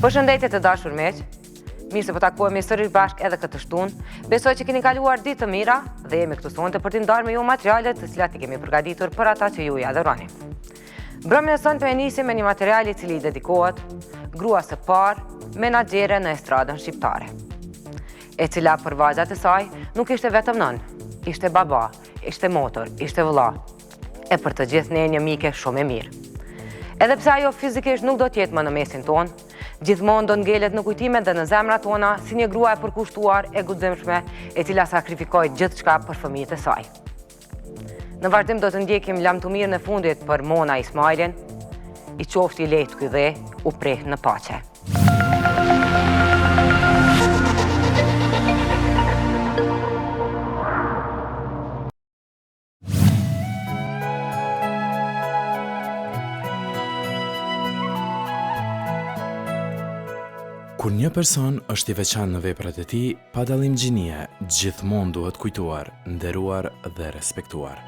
Përshëndetje të dashur miq. Mirë se po takohemi sërish bashkë edhe këtë shtunë. Besoj që keni kaluar ditë të mira dhe jemi këtu sonte për t'i ndarë me ju materialet të cilat i kemi përgatitur për ata që ju i adhuroni. Mbrëmjen e sonte e nisim me një material i cili i dedikohet gruas së parë menaxhere në estradën shqiptare, e cila për vajzat e saj nuk ishte vetëm nën, ishte baba, ishte motor, ishte vëlla, e për të gjithë ne një mike shumë e mirë. Edhe pse ajo fizikisht nuk do t'jetë më në mesin tonë, gjithmonë do ngelet në kujtimet dhe në zemrat tona si një grua e përkushtuar e guximshme e cila sakrifikoi gjithçka për fëmijët e saj. Në vazhdim do të ndjekim lamtumirën e fundit për Mona Ismailin, i qoftë i lehtë ky dhe u preh në paqe. Kur një person është i veçantë në veprat e tij, pa dallim gjinie, gjithmonë duhet kujtuar, nderuar dhe respektuar.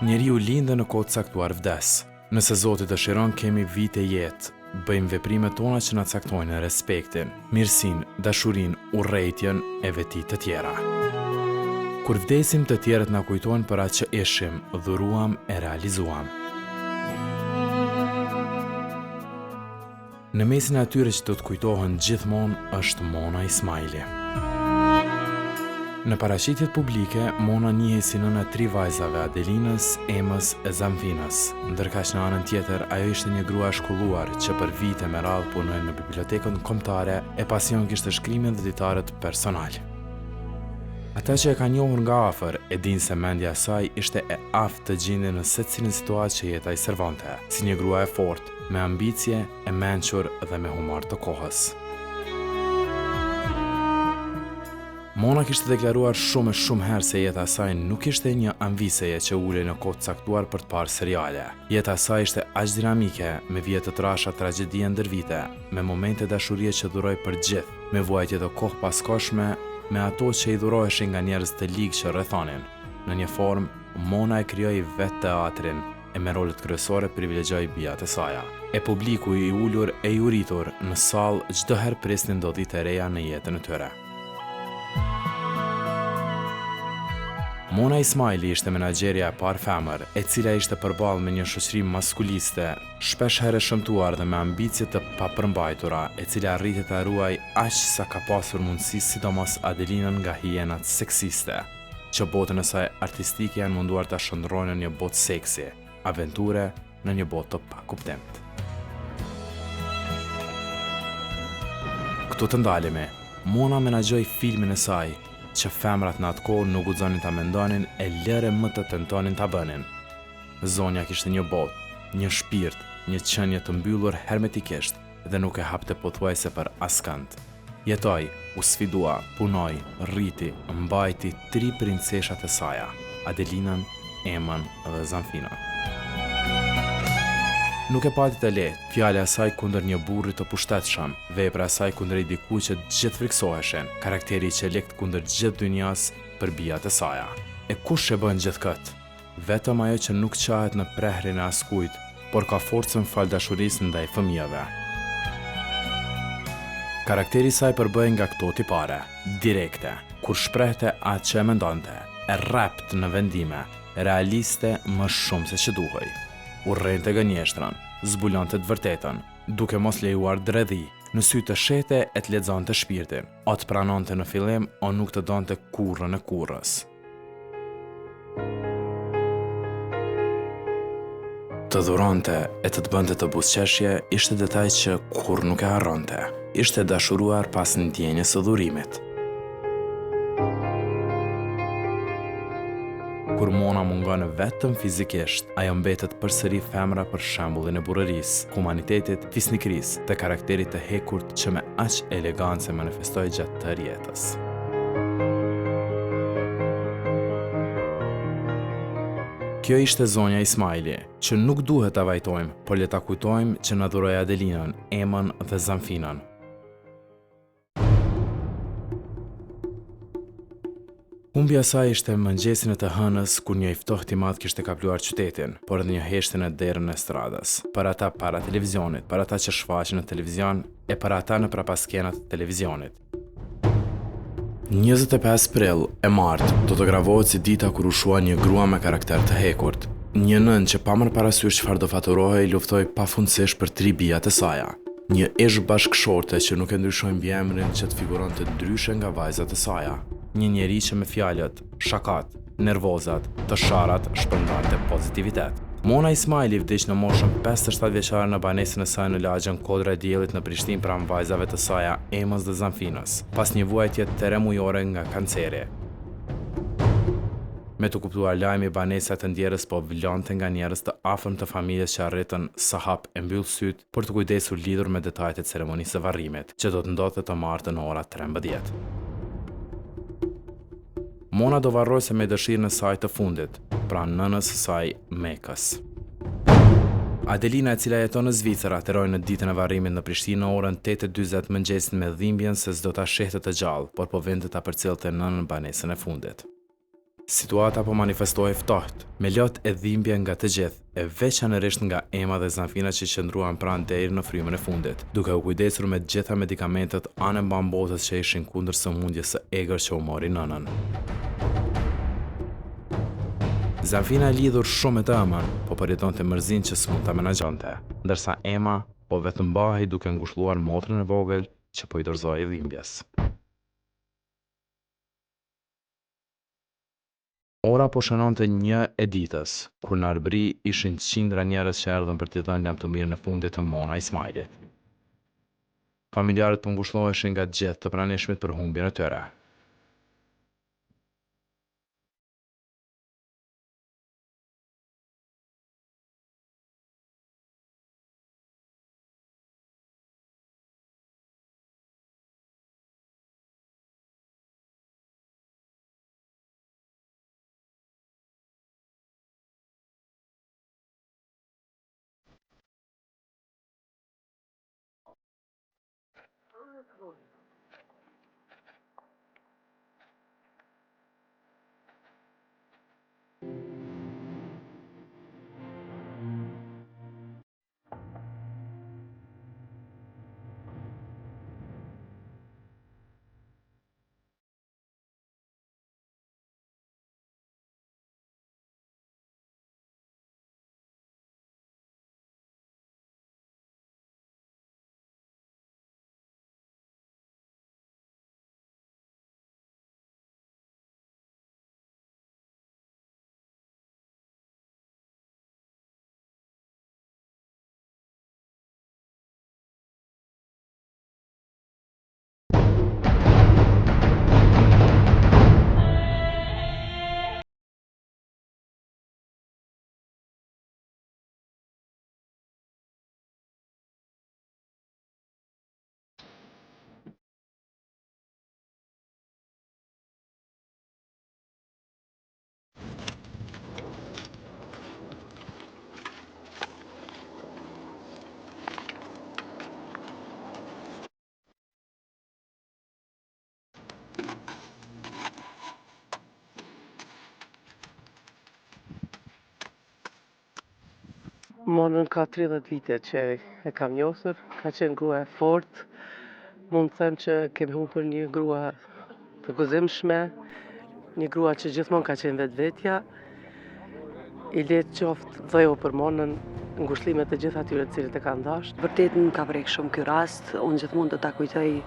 Njeriu lindë në kohë caktuar vdes. Nëse Zoti dëshiron, kemi vite jetë. Bëjmë veprimet tona që na caktojnë respektin, mirësinë, dashurinë, urrejtjen e veti të tjera. Kur vdesim, të tjerët na kujtojnë për atë që ishim, dhuruam e realizuam. Në mesin e atyre që do të kujtohen gjithmonë është Mona Ismaili. Në paraqitjet publike, Mona njihet si nëna e 3 vajzave, Adelinës, Emës e Zamfinës, ndërkaq në anën tjetër ajo ishte një grua e shkolluar që për vite me radhë punoi në bibliotekën kombëtare e pasion kishte shkrimin dhe ditarët personal. Ata që e kanë njohur nga afër e dinë se mendja e saj ishte e aftë të gjendej në secilin situatë që jeta i servonte, si një grua e fortë, me ambicie, e mençur dhe me humor të kohës. Mona kishte deklaruar shumë herë se jeta e saj nuk ishte një anviseje që ulej në kohë të caktuar për të parë seriale. Jeta e saj ishte aq dinamike, me vjet të trasha tragjedi ndër vite, me momente dashurie që dhuroi për gjithë, me vuajtje të kohë paskoshme, me ato që i dhuroheshin nga njerëz të ligë që rrethonin. Në një formë, Mona e krijoi vetë teatrin, e me rolet kryesore privilegjoi bijat e saj. E publiku i ulur e i uritur në sallë çdo herë prisnin ndodhi të reja në jetën e tyre. Mona Ismaili ishte menaxherja e parë femër, e cila ishte përballë me një shoqëri maskuliste, shpesh herë shëmtuar dhe me ambicie të papërmbajtura, e cila arriti ta ruaj aq sa ka pasur mundësi, sidomos Adelinën nga hienat seksiste, që botën e saj artistike janë munduar ta shndrrojnë në një botë seksi, aventure në një botë të pakuptimtë. Këtu të ndalemi, Mona menaxhoi filmin e saj, që femrat në atë kohë nuk guxonin ta mendonin e lëre më të tentonin ta bënin. Zonja kishte një botë, një shpirt, një qenie të mbyllur hermetikisht dhe nuk e hapte pothuajse për askënd. Jetoi, u sfidua, punoi, rriti, mbajti 3 princeshat e saja, Adelinën, Emën dhe Zamfinën. Nuk e pati të lehtë, fjala e saj kundër një burri të pushtetshëm, vepra e saj kundër i dikujt që të gjithë friksoheshin, karakteri i qelekt kundër gjithë dynjas për bijat e saja. E kush e bën gjithë këtë? Vetëm ajo që nuk qahet në prehrin e askujt, por ka forcën fal dashurisë ndaj fëmijëve. Karakteri i saj përbëhej nga këto tipare: direkte, kur shprehte atë që e mendonte, e rrept në vendime, realiste më shumë se që duhej. Urrente gënjeshtrën, zbulonte të vërtetën, duke mos lejuar dredhi, në sy të shete e të lexonte shpirtin, o të pranonte në fillim, o nuk të donte kurrën e kurrës. Të dhuronte e të bënte të buzëqeshje ishte detaj që kur nuk e harronte. Ishte dashuruar pas ndjenjes së dhurimit. Kur Mona mungon vetëm fizikisht, ajo mbetet përsëri femra për shembullin e burrërisë, humanitetit, fisnikërisë, të karakterit të hekurt që me aq elegancë manifestoi gjatë tërë jetës. Kjo ishte zonja Ismaili, që nuk duhet ta vajtojmë, por le ta kujtojmë që na dhuroi Adelinën, Emën dhe Zamfinën. Humbja e saj ishte mëngjesin e të hënës kur një i ftohtë i madh kishte kapluar qytetin, por edhe një heshtje në derën e stradës. Për ata para televizionit, për ata që shfaqen në televizion e për ata në prapaskenat të televizionit. 25 prill e martë do të gravohet si dita kur u shua një grua me karakter të hekurt. Një nën që pa marrë parasysh çfarë do faturohej luftoi pafundësisht për 3 bijat e saja. Një ish bashkëshorte që nuk e ndryshoi mbiemrin që të figuronte ndryshe nga vajzat e saja. Një njeri që me fjalët, shakat, nervozat, të sharat shpërndante pozitivitet. Mona Ismaili vdiq në moshën 57 vjeçare në banesën e saj në lagjën Kodra e Diellit në Prishtinë pranë vajzave të saja Emës dhe Zanfinës, pas një vuajtje 3 mujore nga kanceri. Me të kuptuar lajmi, banesa të ndjerës po vlonte nga njerëz të afërm të familjes që arritën sa hap e mbyll syt për të kujdesur lidhur me detajet e ceremonisë së varrimit, që do të ndodhte të martën në ora 13. Mona do varrojse me dëshirën e saj të fundit, pra nënës së saj Mekës. Adelina, e cila jeton në Zvicër, ateroi në ditën e varrimit në Prishtinë në orën 8:40 mëngjesit me dhimbjen se s'do ta shehte të gjallë, por po vente ta përcjellte nënën në banesën e fundit. Situata po manifestohej ftohtë, me lot e dhimbje nga të gjithë, e veçanërisht nga Ema dhe Zanfina që qëndruan pranë deri në frymën e fundit, duke u kujdesur me të gjitha medikamentet anë mban botës që ishin kundër sëmundjes së egër që u mori nënën. Zanfina e lidhur shumë me të ëmën, po përjetonte mërzinë që s'mund ta menaxhonte, ndërsa Ema po vetëm mbahej duke ngushëlluar motrën e vogël që po i dorëzohej dhimbjes. Ora po shënonte 1 e ditës, kur në Arbëri ishin qindra njerëz që erdhën për t'i dhënë lamtumirën e fundit të Mona Ismailit. Familjarët po ngushëlloheshin nga të gjithë të pranishmit për humbjen e tyre. Monën ka 30 vite që e kam njohur, ka qenë grua e fortë, mund të them që kemi humbur një grua të gëzimshme, një grua që gjithmonë ka qenë vetvetja. I letë qoftë dheu për Monën, ngushëllimet e gjithë atyre të cilët e kanë dashur. Vërtet më ka prek shumë ky rast, unë gjithmonë do ta kujtoj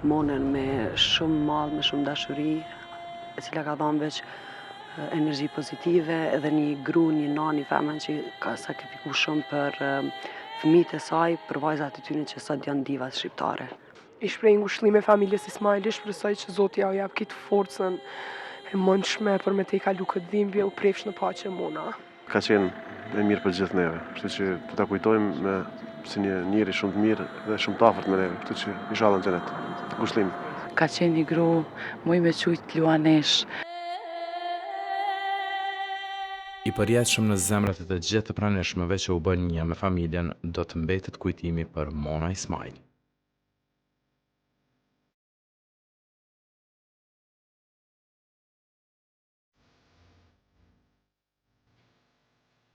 Monën me shumë mall, me shumë dashuri, e cila ka dhënë veç energji pozitive, edhe një gru, një nani, një femën që ka sakrifikuar shumë për fëmijët e saj, për vajzat e tyre që sot janë divat shqiptare. I shpreh ngushëllime familjes Ismaili, shpresoj që Zoti ja u jap këtë forcën e mundshme për me të kalu këtë dhimbje, u prefsh në paqe Mona. Ka qenë e mirë për gjithë neve, kështu që do ta kujtojmë me si një njeri shumë të mirë dhe shumë të afërt me neve, kështu që inshallah në xhenet. Ngushëllim. Ka qenë një gru muj me qujt luanesh. I përjetshëm në zemrat e të gjithë të pranishmëve që u bën një me familjen, do të mbetet kujtimi për Mona Ismail.